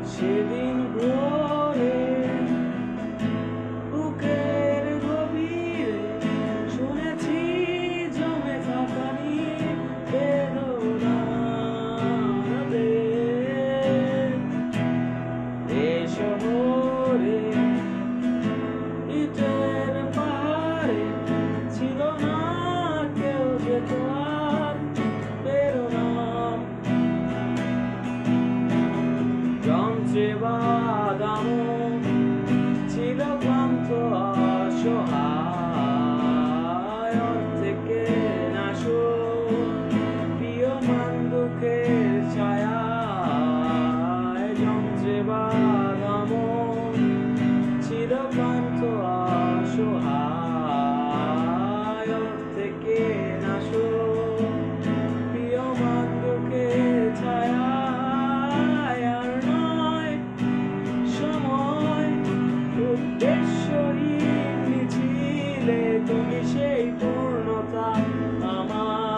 সেদিন ভোরে বুকের গভীরে শুনেছি জমে থাকা বেদনা রে। এ শহরে ইটের পাহাড়ে ছিল না কেউ যেত আর বেরোনা। যন্ত্রে বাঁধানো ছিল ক্লান্ত অসহায়, থেকে নাশো প্রিয় মান দুঃখের ছায়ায়। যন্ত্রে বাঁধানো ছিল ক্লান্ত অসহায়, থেকে নাশো প্রিয় মান দুঃখের ছায়ায়। আর নয় সময় উদ্দেশ্যহীন মিছিলে, তুমি সেই পূর্ণতা আমার।